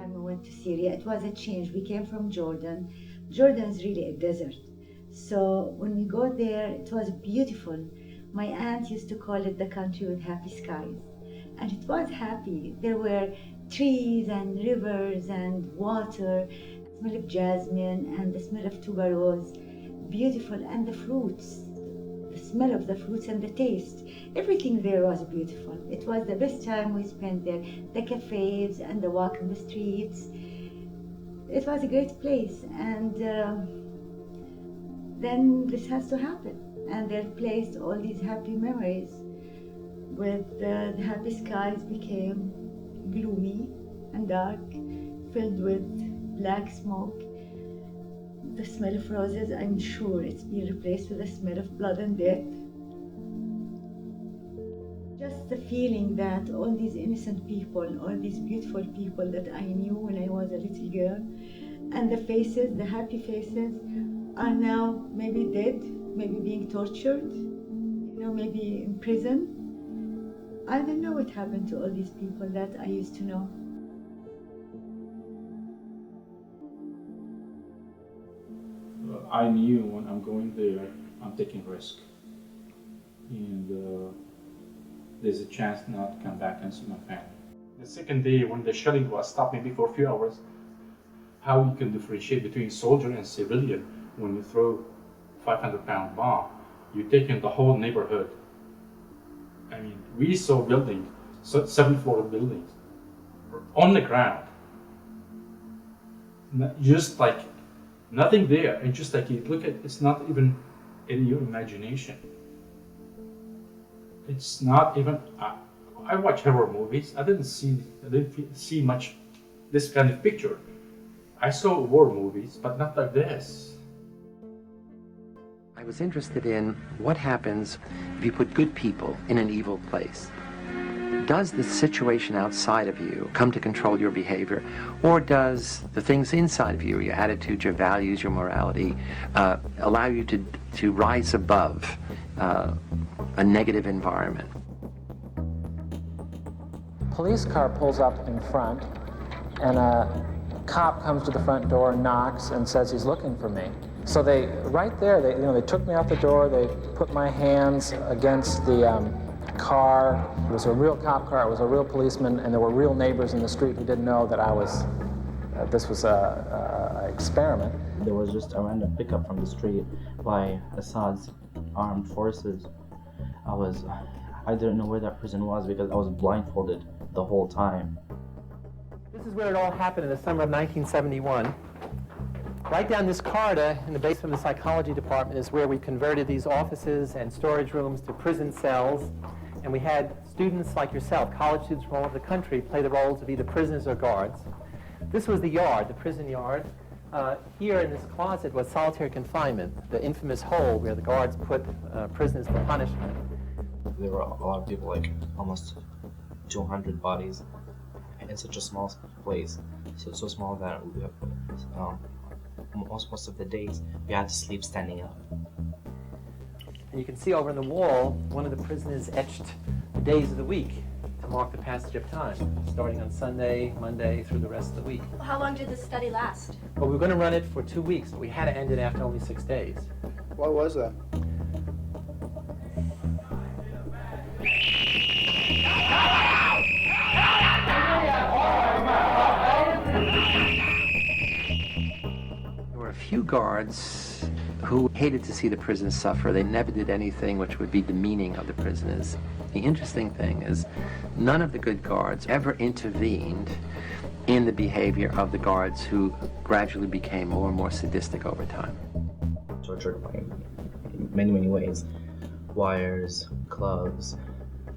time we went to Syria. It was a change. We came from Jordan. Jordan is really a desert. So when we got there, it was beautiful. My aunt used to call it the country with happy skies. And it was happy. There were trees and rivers and water, the smell of jasmine and the smell of tuberose. Beautiful. And the fruits, the smell of the fruits and the taste. Everything there was beautiful. It was the best time we spent there. The cafes and the walk in the streets. It was a great place. And then this has to happen. And they replaced all these happy memories with the happy skies became gloomy and dark, filled with black smoke. The smell of roses, I'm sure it's been replaced with the smell of blood and death. Just the feeling that all these innocent people, all these beautiful people that I knew when I was a little girl, and the faces, the happy faces, are now maybe dead, maybe being tortured, maybe in prison. I don't know what happened to all these people that I used to know. I knew when I'm going there, I'm taking risk. And there's a chance not to come back and see my family. The second day when the shelling was stopped maybe for a few hours, how you can differentiate between soldier and civilian when you throw 500-pound bomb, you're taking the whole neighborhood. I mean, we saw buildings, 7-floor buildings, on the ground. Just like nothing there, and just like you look at, it's not even in your imagination. It's not even. I watch horror movies. I didn't see much this kind of picture. I saw war movies, but not like this. I was interested in what happens if you put good people in an evil place. Does the situation outside of you come to control your behavior, or does the things inside of you, your attitudes, your values, your morality, allow you to rise above a negative environment? Police car pulls up in front, and a cop comes to the front door, knocks, and says he's looking for me. So they took me out the door. They put my hands against the car. It was a real cop car. It was a real policeman, and there were real neighbors in the street who didn't know that this was a experiment. There was just a random pickup from the street by Assad's armed forces. I didn't know where that prison was because I was blindfolded the whole time. This is where it all happened in the summer of 1971. Right down this corridor in the basement of the psychology department is where we converted these offices and storage rooms to prison cells. And we had students like yourself, college students from all over the country, play the roles of either prisoners or guards. This was the yard, the prison yard. Here in this closet was solitary confinement, the infamous hole where the guards put prisoners for punishment. There were a lot of people, like almost 200 bodies in such a small place. So small that we have, most of the days we had to sleep standing up. And you can see over on the wall, one of the prisoners etched the days of the week to mark the passage of time, starting on Sunday, Monday, through the rest of the week. Well, how long did this study last? Well, we were going to run it for 2 weeks, but we had to end it after only 6 days. Why was that? There were a few guards who hated to see the prisoners suffer. They never did anything which would be demeaning of the prisoners. The interesting thing is none of the good guards ever intervened in the behavior of the guards who gradually became more and more sadistic over time. Tortured by many ways. Wires, clubs,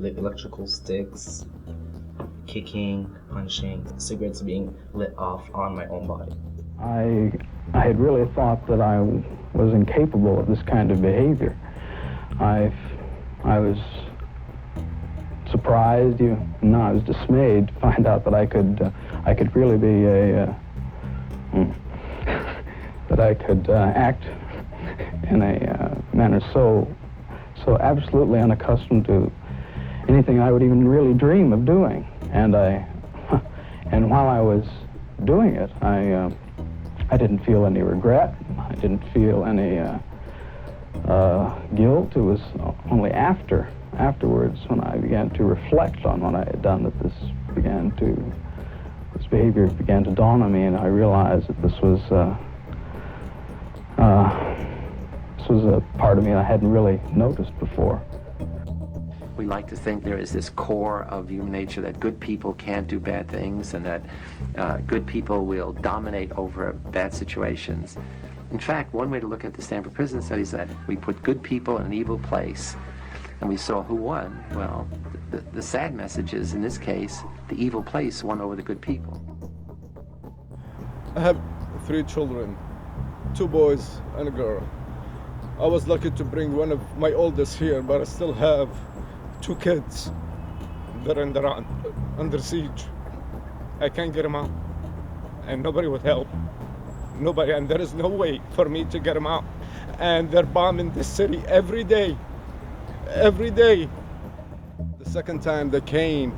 electrical sticks, kicking, punching, cigarettes being lit off on my own body. I had really thought that I was incapable of this kind of behavior. I was surprised, I was dismayed to find out that I could really be that I could act in a manner so absolutely unaccustomed to anything I would even really dream of doing. And while I was doing it. I didn't feel any regret. I didn't feel any guilt. It was only afterwards when I began to reflect on what I had done that this behavior began to dawn on me, and I realized that this was a part of me I hadn't really noticed before. We like to think there is this core of human nature that good people can't do bad things and that good people will dominate over bad situations. In fact, one way to look at the Stanford Prison Study is that we put good people in an evil place and we saw who won. Well, the sad message is, in this case, the evil place won over the good people. I have 3 children, 2 boys and a girl. I was lucky to bring one of my oldest here, but I still have 2 kids that are under siege. I can't get them out, and nobody would help. Nobody, and there is no way for me to get them out. And they're bombing the city every day. Every day. The second time they came,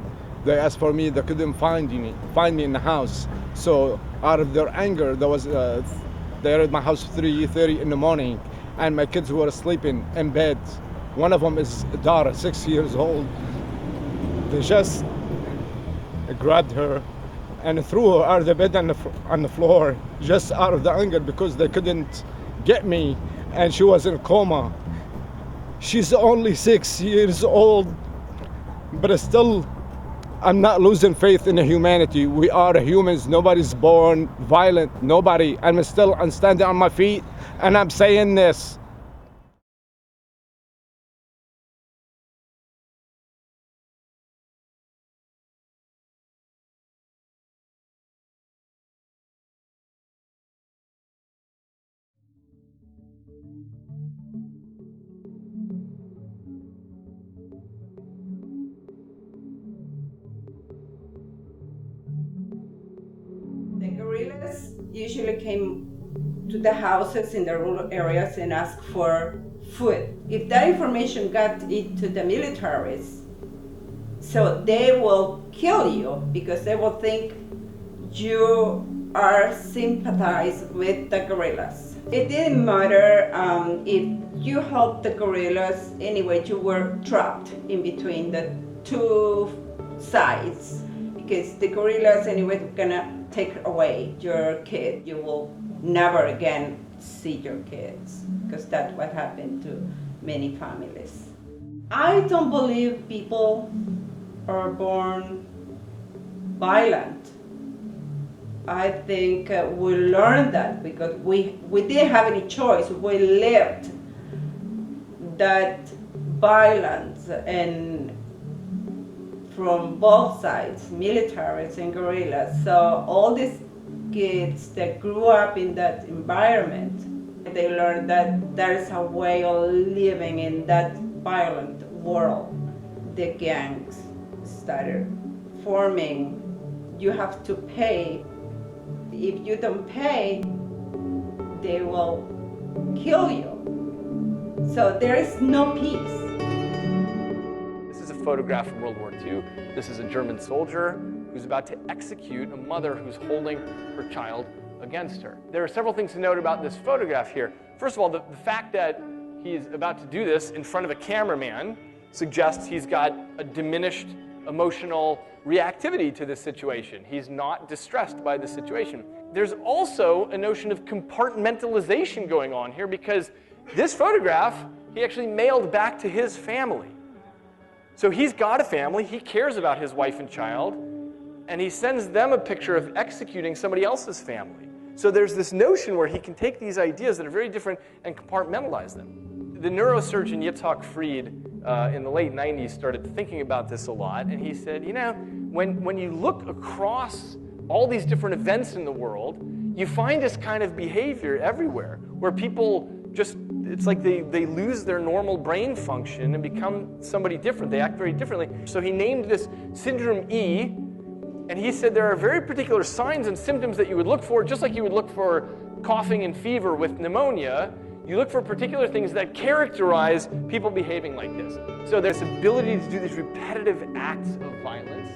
they asked for me. They couldn't find me in the house. So out of their anger, they were at my house 3:30 in the morning, and my kids were sleeping in bed. One of them is a daughter, 6 years old. They just grabbed her and threw her out of the bed on the floor, just out of the anger because they couldn't get me, and she was in a coma. She's only 6 years old, but still, I'm not losing faith in humanity. We are humans. Nobody's born violent. Nobody. I'm standing on my feet, and I'm saying this. The guerrillas usually came to the houses in the rural areas and asked for food. If that information got into the militaries, so they will kill you because they will think you are sympathized with the guerrillas. It didn't matter if you helped the guerrillas, anyway, you were trapped in between the 2 sides because the guerrillas anyway were gonna take away your kid. You will never again see your kids because that's what happened to many families. I don't believe people are born violent. I think we learned that because we didn't have any choice. We lived that violence and from both sides, militaries and guerrillas. So all these kids that grew up in that environment, they learned that there's a way of living in that violent world. The gangs started forming. You have to pay. If you don't pay, they will kill you. So there is no peace. This is a photograph from World War II. This is a German soldier who's about to execute a mother who's holding her child against her. There are several things to note about this photograph here. First of all, the fact that he's about to do this in front of a cameraman suggests he's got a diminished emotional reactivity to this situation. He's not distressed by the situation. There's also a notion of compartmentalization going on here because this photograph he actually mailed back to his family. So he's got a family, he cares about his wife and child, and he sends them a picture of executing somebody else's family. So there's this notion where he can take these ideas that are very different and compartmentalize them. The neurosurgeon Yitzhak Fried in the late 90s started thinking about this a lot, and he said, you know, when you look across all these different events in the world, you find this kind of behavior everywhere, where people just, it's like they lose their normal brain function and become somebody different. They act very differently. So he named this Syndrome E, and he said there are very particular signs and symptoms that you would look for, just like you would look for coughing and fever with pneumonia. You look for particular things that characterize people behaving like this. So there's ability to do these repetitive acts of violence.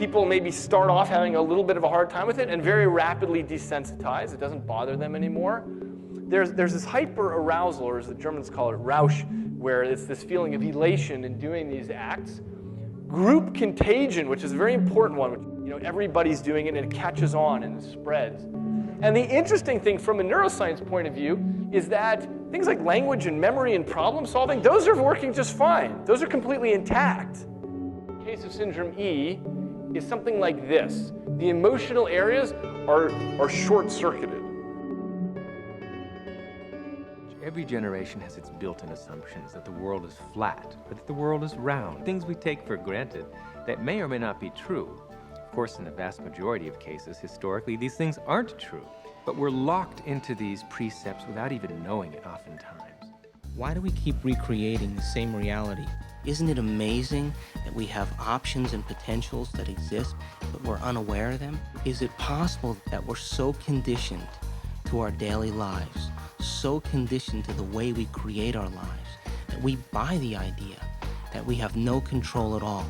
People maybe start off having a little bit of a hard time with it and very rapidly desensitize. It doesn't bother them anymore. There's this hyper-arousal, or as the Germans call it, Rausch, where it's this feeling of elation in doing these acts. Group contagion, which is a very important one, which, everybody's doing it and it catches on and it spreads. And the interesting thing from a neuroscience point of view is that things like language and memory and problem solving, those are working just fine. Those are completely intact. The case of syndrome E is something like this. The emotional areas are short-circuited. Every generation has its built-in assumptions that the world is flat, or that the world is round, things we take for granted that may or may not be true. Of course, in the vast majority of cases, historically, these things aren't true, but we're locked into these precepts without even knowing it oftentimes. Why do we keep recreating the same reality? Isn't it amazing that we have options and potentials that exist, but we're unaware of them? Is it possible that we're so conditioned to our daily lives, so conditioned to the way we create our lives, that we buy the idea that we have no control at all?